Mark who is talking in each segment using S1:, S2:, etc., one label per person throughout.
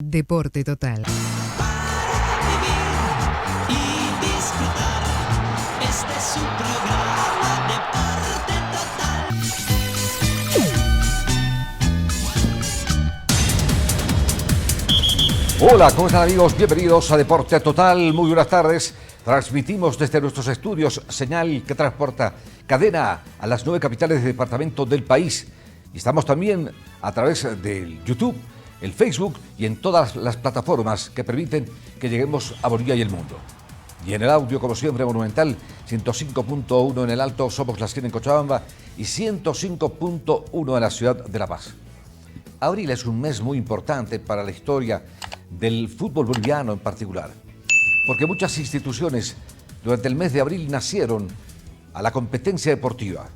S1: Deporte Total.
S2: Vivir y disfrutar. Este es su programa Deporte
S3: Total. Hola, ¿cómo están amigos? Bienvenidos a Deporte Total. Muy buenas tardes. Transmitimos desde nuestros estudios señal que transporta cadena a las 9 capitales de departamento del país. Y estamos también a través del YouTube, el Facebook y en todas las plataformas que permiten que lleguemos a Bolivia y el mundo. Y en el audio, como siempre, Monumental, 105.1 en el Alto, Somos la 100 en Cochabamba y 105.1 en la ciudad de La Paz. Abril es un mes muy importante para la historia del fútbol boliviano en particular, porque muchas instituciones durante el mes de abril nacieron a la competencia deportiva.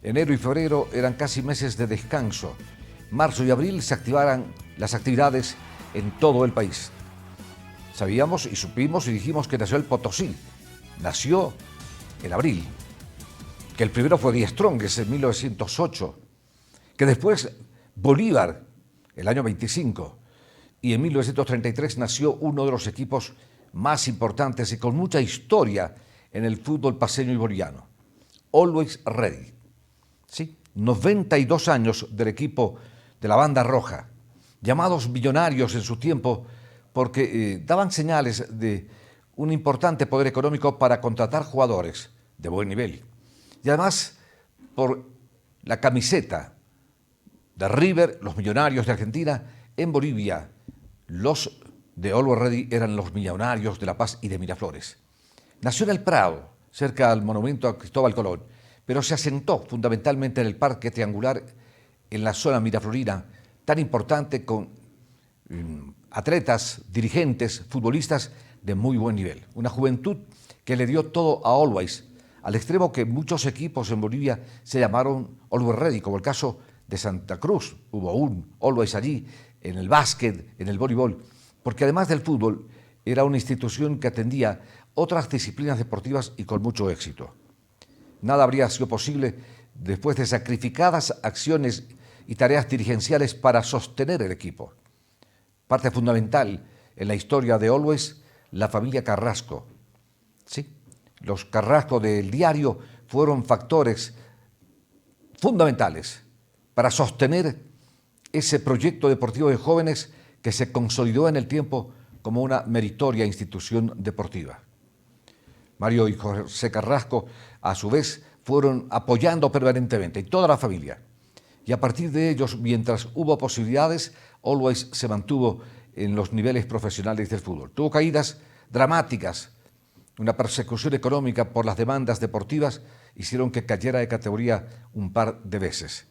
S3: Enero y febrero eran casi meses de descanso. Marzo y abril se activaran las actividades en todo el país. Sabíamos y supimos y dijimos que nació el Potosí. Nació en abril. Que el primero fue Die Strongest en 1908. Que después Bolívar, el año 25. Y en 1933 nació uno de los equipos más importantes y con mucha historia en el fútbol paceño y boliviano. Always Ready. Sí, 92 años del equipo de la Banda Roja, llamados millonarios en su tiempo porque daban señales de un importante poder económico para contratar jugadores de buen nivel. Y además por la camiseta de River, los millonarios de Argentina, en Bolivia, los de Always Ready eran los millonarios de La Paz y de Miraflores. Nació en el Prado, cerca del monumento a Cristóbal Colón, pero se asentó fundamentalmente en el Parque Triangular, en la zona miraflorina, tan importante con atletas, dirigentes, futbolistas de muy buen nivel. Una juventud que le dio todo a Always, al extremo que muchos equipos en Bolivia se llamaron Always Ready, como el caso de Santa Cruz. Hubo un Always allí, en el básquet, en el voleibol, porque además del fútbol, era una institución que atendía otras disciplinas deportivas y con mucho éxito. Nada habría sido posible después de sacrificadas acciones y tareas dirigenciales para sostener el equipo. Parte fundamental en la historia de Always, la familia Carrasco. Sí, los Carrasco del diario fueron factores fundamentales para sostener ese proyecto deportivo de jóvenes que se consolidó en el tiempo como una meritoria institución deportiva. Mario y José Carrasco, a su vez, fueron apoyando permanentemente, y toda la familia. Y a partir de ellos, mientras hubo posibilidades, Always se mantuvo en los niveles profesionales del fútbol. Tuvo caídas dramáticas, una persecución económica por las demandas deportivas hicieron que cayera de categoría un par de veces.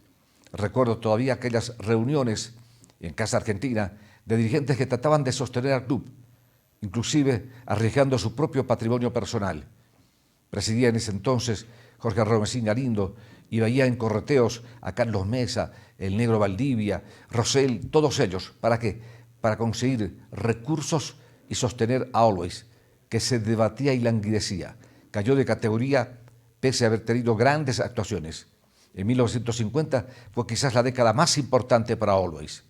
S3: Recuerdo todavía aquellas reuniones en Casa Argentina de dirigentes que trataban de sostener al club, inclusive arriesgando su propio patrimonio personal. Presidía en ese entonces Jorge Romesín Galindo y veía en correteos a Carlos Mesa, el Negro Valdivia, Rosell, todos ellos. ¿Para qué? Para conseguir recursos y sostener a Always, que se debatía y languidecía. Cayó de categoría pese a haber tenido grandes actuaciones. En 1950 fue quizás la década más importante para Always.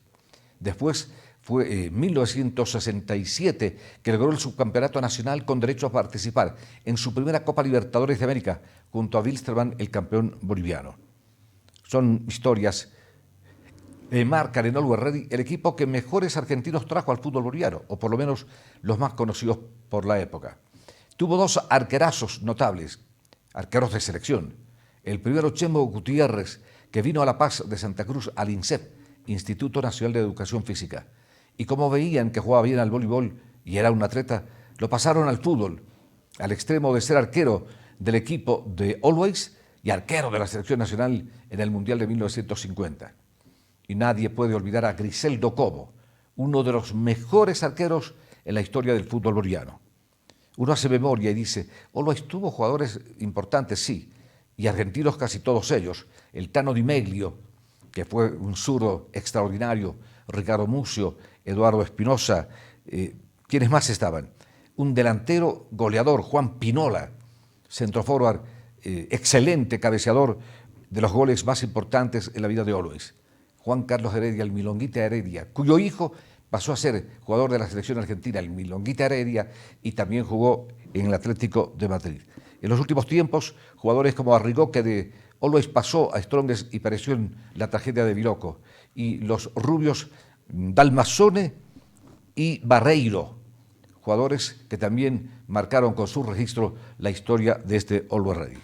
S3: Después fue en 1967 que logró el subcampeonato nacional con derecho a participar en su primera Copa Libertadores de América junto a Wilstermann, el campeón boliviano. Son historias que marcan en Always Ready el equipo que mejores argentinos trajo al fútbol boliviano, o por lo menos los más conocidos por la época. Tuvo dos arquerazos notables, arqueros de selección. El primero, Chemo Gutiérrez, que vino a La Paz de Santa Cruz al INSEP, Instituto Nacional de Educación Física. Y como veían que jugaba bien al voleibol y era un atleta, lo pasaron al fútbol, al extremo de ser arquero del equipo de Always y arquero de la selección nacional en el Mundial de 1950. Y nadie puede olvidar a Griseldo Cobo, uno de los mejores arqueros en la historia del fútbol boliviano. Uno hace memoria y dice, Always tuvo jugadores importantes, sí, y argentinos casi todos ellos. El Tano Di Meglio, que fue un zurdo extraordinario, Ricardo Mucio, Eduardo Espinosa, ¿quiénes más estaban? Un delantero goleador, Juan Pinola, centro forward, excelente cabeceador de los goles más importantes en la vida de Always. Juan Carlos Heredia, el Milonguita Heredia, cuyo hijo pasó a ser jugador de la selección argentina, el Milonguita Heredia, y también jugó en el Atlético de Madrid. En los últimos tiempos, jugadores como Arrigoque de Always pasó a Strongest y pereció en la tragedia de Biloco, y los rubios Dalmazzone y Barreiro, jugadores que también marcaron con su registro la historia de este Always Ready.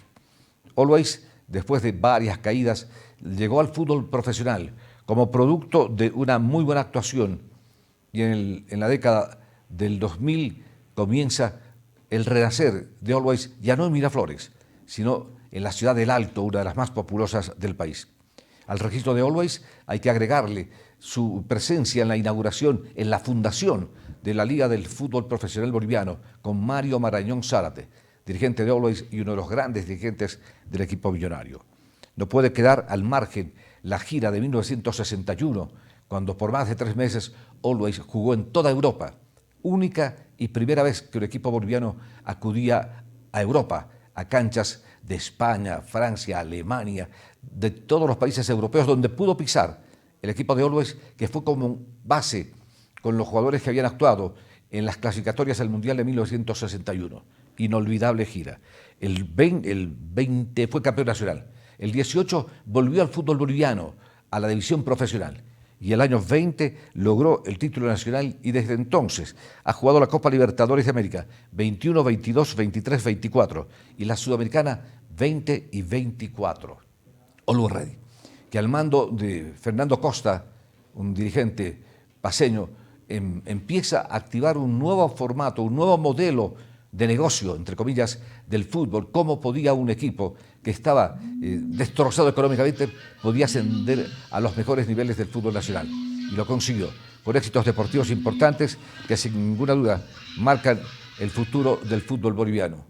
S3: Always, después de varias caídas, llegó al fútbol profesional como producto de una muy buena actuación, y en la década del 2000 comienza el renacer de Always, ya no en Miraflores, sino en la ciudad del Alto, una de las más populosas del país. Al registro de Always hay que agregarle su presencia en la inauguración, en la fundación de la Liga del Fútbol Profesional Boliviano, con Mario Marañón Zárate, dirigente de Always y uno de los grandes dirigentes del equipo millonario. No puede quedar al margen la gira de 1961, cuando por más de 3 meses Always jugó en toda Europa, única y primera vez que un equipo boliviano acudía a Europa, a canchas de España, Francia, Alemania, de todos los países europeos donde pudo pisar el equipo de Always, que fue como base con los jugadores que habían actuado en las clasificatorias del Mundial de 1961. Inolvidable gira. El 20 fue campeón nacional. El 18 volvió al fútbol boliviano, a la división profesional. Y el año 20 logró el título nacional y desde entonces ha jugado la Copa Libertadores de América 21, 22, 23, 24 y la Sudamericana 20 y 24. Always Ready, que al mando de Fernando Costa, un dirigente paceño, empieza a activar un nuevo formato, un nuevo modelo de negocio, entre comillas, del fútbol. Cómo podía un equipo que estaba destrozado económicamente, podía ascender a los mejores niveles del fútbol nacional. Y lo consiguió, con éxitos deportivos importantes que sin ninguna duda marcan el futuro del fútbol boliviano.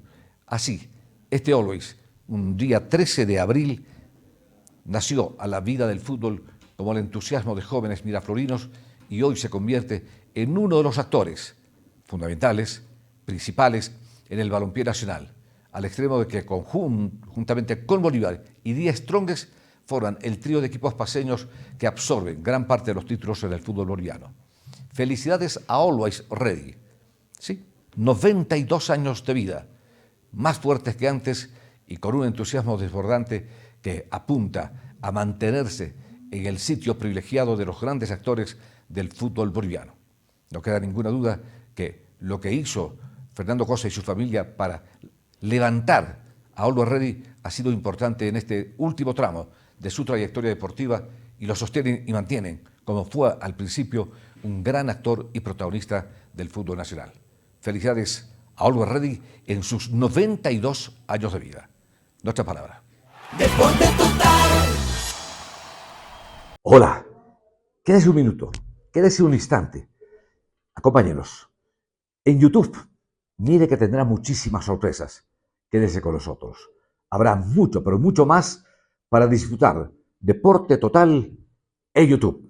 S3: Así, este Always, un día 13 de abril, nació a la vida del fútbol como el entusiasmo de jóvenes miraflorinos y hoy se convierte en uno de los actores fundamentales, principales en el balompié nacional, al extremo de que juntamente con Bolívar y 10 Strongest forman el trío de equipos paceños que absorben gran parte de los títulos en el fútbol boliviano. Felicidades a Always Ready. Sí, 92 años de vida, más fuertes que antes y con un entusiasmo desbordante que apunta a mantenerse en el sitio privilegiado de los grandes actores del fútbol boliviano. No queda ninguna duda que lo que hizo Fernando Costa y su familia para levantar a Always Ready ha sido importante en este último tramo de su trayectoria deportiva y lo sostienen y mantienen, como fue al principio, un gran actor y protagonista del fútbol nacional. Felicidades a Always Ready en sus 92 años de vida. Nuestra palabra.
S2: Deporte total.
S1: Hola, quédese un minuto, quédese un instante. Acompáñenos. En YouTube, mire que tendrá muchísimas sorpresas. Quédese con nosotros. Habrá mucho, pero mucho más para disfrutar. Deporte total en YouTube.